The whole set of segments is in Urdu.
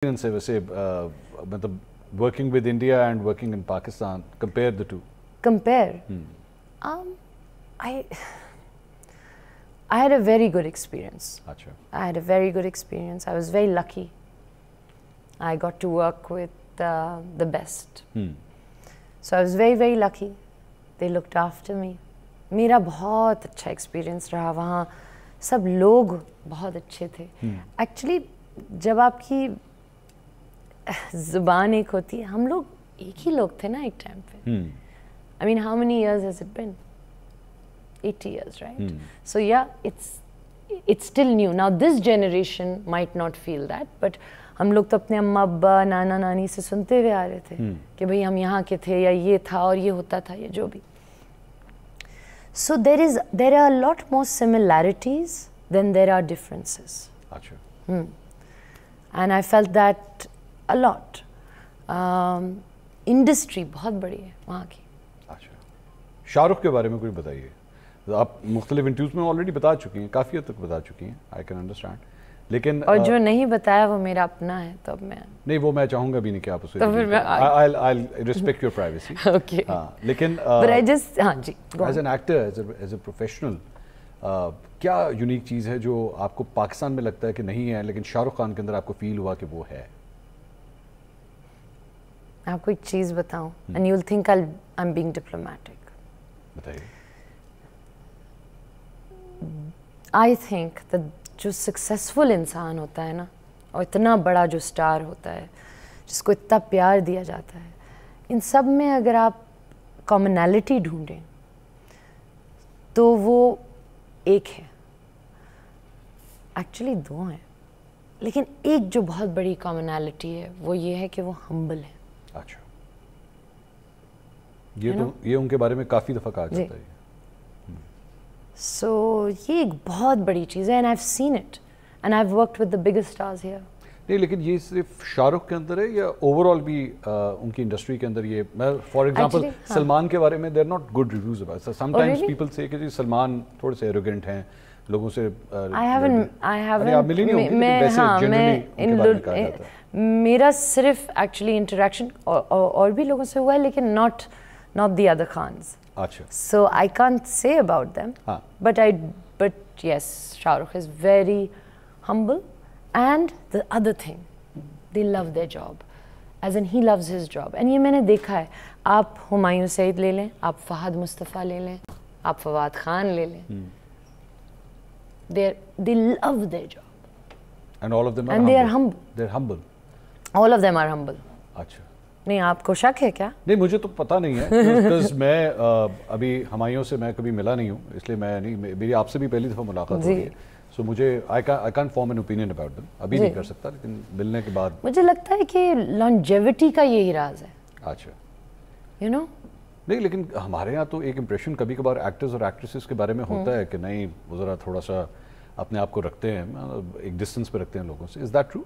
سے ویسے مطلب working with India and working in Pakistan, compare the two. Compare? I had a very good experience. Achha. I had a very good experience. I was very lucky. I got to work with the best. So I was very, very lucky. They looked after me. میرا بہت اچھا ایکسپیرینس رہا وہاں. سب لوگ بہت اچھے تھے. ایکچولی جب آپ کی زبان ایک ہوتی ہے, ہم لوگ ایک ہی لوگ تھے نا ایک ٹائم پہ. I mean, how many years has it been? 80 years, right? So yeah, it's still new. Now this generation might not feel that, but ہم لوگ تو اپنے اماں ابا نانا نانی سے سنتے ہوئے آ رہے تھے کہ بھئی ہم یہاں کے تھے, یا یہ تھا اور یہ ہوتا تھا, یا جو بھی. So there are a lot more similarities than there are differences. Achha. And I felt that a lot. Industry بہت بڑی ہے وہاں کی. اچھا, شاہ رخ کے بارے میں کچھ بتائیے. آپ مختلف انٹرویوز میں آلریڈی بتا چکی ہیں, کافی حد تک بتا چکی ہیں, آئی کین انڈرسٹینڈ. لیکن اور جو نہیں بتایا وہ میرا اپنا ہے, تو اب میں نہیں, وہ میں چاہوں گا بھی نہیں کہ آپ اسے I'll respect your privacy. Okay. ہاں, لیکن But I just ہاں جی, as an actor, as a professional, کیا یونیک چیز ہے جو آپ کو پاکستان میں لگتا ہے کہ نہیں ہے لیکن شاہ رخ خان کے اندر آپ کو فیل ہوا کہ وہ ہے؟ میں آپ کو ایک چیز بتاؤں, and you'll think I'm being diplomatic. بتائیے. I think that جو سکسیزفل انسان ہوتا ہے نا, اور اتنا بڑا جو اسٹار ہوتا ہے, جس کو اتنا پیار دیا جاتا ہے, ان سب میں اگر آپ کامنالٹی ڈھونڈیں تو وہ ایک ہے. ایکچولی دو ہیں, لیکن ایک جو بہت بڑی کامنالٹی ہے وہ یہ ہے کہ وہ ہمبل ہے. اچھا, یہ ان کے بارے میں کافی دفعہ کہا جاتا ہے. سو یہ ایک بہت بڑی چیز ہے, and I have seen it, and I have worked with the biggest stars here. نہیں, لیکن یہ صرف شاہ رخ کے اندر ہے یا اوور آل بھی ان کی انڈسٹری کے اندر؟ یہ میں فار ایگزامپل سلمان کے بارے میں there not good reviews about. Sometimes people say کہ جی سلمان تھوڑے سے ایروگینٹ ہیں, لوگوں سے میرا صرف ایکچولی انٹریکشن اور بھی لوگوں سے ہوا ہے, لیکن not the other خانز. So I can't say about them, but yes, Shah Rukh is very humble, and the other thing, they love their job, as in he loves his job. And یہ میں نے دیکھا ہے, آپ ہمایوں سعید لے لیں, آپ فہد مصطفیٰ لے لیں, آپ فواد خان لے لیں, they love their job, and all of them and they are humble. They're humble. All of them are humble. اچھا, نہیں آپ کو شک ہے کیا؟ نہیں, مجھے تو پتہ نہیں ہے, because میں ابھی ہمایوں سے میں کبھی ملا نہیں ہوں, اس لیے میں نہیں, میری آپ سے بھی پہلی دفعہ ملاقات ہوئی ہے. سو مجھے I can't form an opinion about them. ابھی نہیں کر سکتا, لیکن ملنے کے بعد مجھے لگتا ہے کہ longevity کا یہی راز ہے. اچھا, you know. نہیں, لیکن ہمارے یہاں تو ایک امپریشن کبھی کبھار ایکٹرز اور ایکٹریسز کے بارے میں ہوتا ہے کہ نہیں, وہ ذرا تھوڑا سا اپنے آپ کو رکھتے ہیں, ایک ڈسٹینس پہ رکھتے ہیں لوگوں سے. Is that true?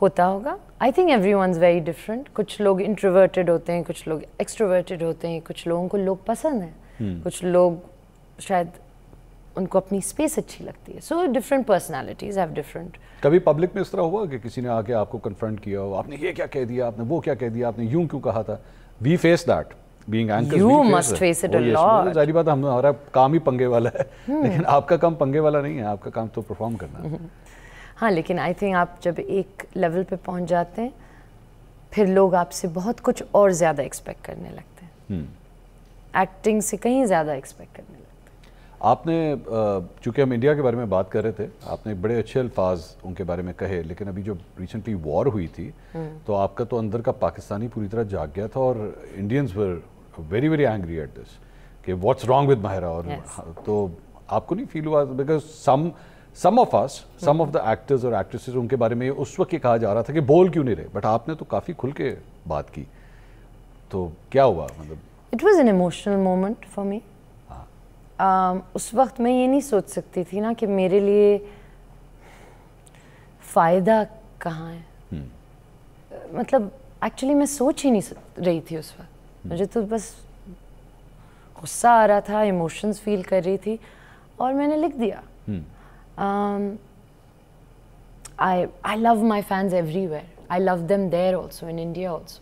ہوتا ہوگا. I think everyone's very different. کچھ لوگ انٹروورٹیڈ ہوتے ہیں, کچھ لوگ ایکسٹروورٹیڈ ہوتے ہیں, کچھ لوگوں کو لوگ پسند ہیں, کچھ لوگ شاید ان کو اپنی اسپیس اچھی لگتی ہے. سو ڈفرینٹ پرسنالٹیز ہیو ڈفرینٹ. کبھی پبلک میں اس طرح ہوا کہ کسی نے آ کے آپ کو کنفرنٹ کیا ہو, آپ نے یہ کیا کہہ دیا, آپ نے وہ کیا کہہ دیا, آپ نے یوں کیوں کہا تھا؟ We face that being anchors. You must face it a lot. ظاہری بات, ہمارا کام ہی پنگے والا ہے, لیکن آپ کا کام پنگے والا نہیں ہے, آپ کا کام تو پرفارم کرنا ہے. ہاں, لیکن آئی تھنک آپ جب ایک لیول پہ پہنچ جاتے ہیں, پھر لوگ آپ سے بہت کچھ اور زیادہ ایکسپیکٹ کرنے لگتے ہیں. ایکٹنگ سے کہیں زیادہ ایکسپیکٹ کرنے لگتے ہیں. آپ نے, چونکہ ہم انڈیا کے بارے میں بات کر رہے تھے, آپ نے بڑے اچھے الفاظ ان کے بارے میں کہے, لیکن ابھی جو ریسنٹلی وار ہوئی تھی تو آپ کا تو اندر کا پاکستانی پوری طرح جاگ گیا تھا, اور Indians were very very angry at this کہ واٹس رانگ ود ماہرہ. اور تو آپ کو نہیں فیل ہوا, because some of the actors اور actresses ان کے بارے میں اس وقت یہ کہا جا رہا تھا کہ بول کیوں نہیں رہے, بٹ آپ نے تو کافی کھل کے بات کی, تو کیا ہوا؟ مطلب It was an emotional moment for me. اس وقت میں یہ نہیں سوچ سکتی تھی نا کہ میرے لیے فائدہ کہاں ہے. مطلب ایکچولی میں سوچ ہی نہیں رہی تھی اس وقت, مجھے تو بس غصہ آ رہا تھا, ایموشنز فیل کر رہی تھی, اور میں نے لکھ دیا. I love my fans everywhere. I love them there also, in India also.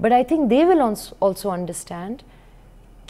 But I think they will also understand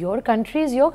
your country is your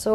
So,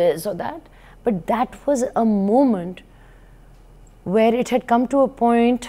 this or that, but that was a moment where it had come to a point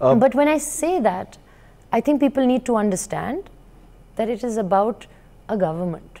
But when I say that, I think people need to understand that it is about a government.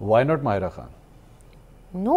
Why not Mahira Khan? No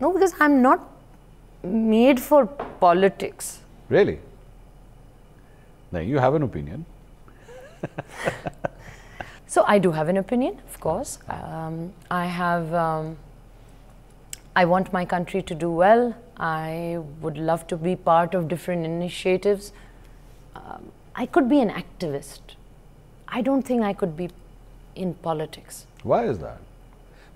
No, because I'm not made for politics. Really? No, you have an opinion. So I do have an opinion, of course. I want my country to do well. I would love to be part of different initiatives. I could be an activist. I don't think I could be in politics. Why is that?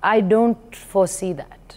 I don't foresee that.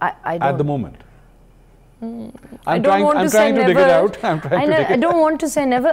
I don't. At the moment. I don't want to say never. I don't want to say never.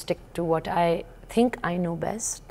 stick to what I think I know best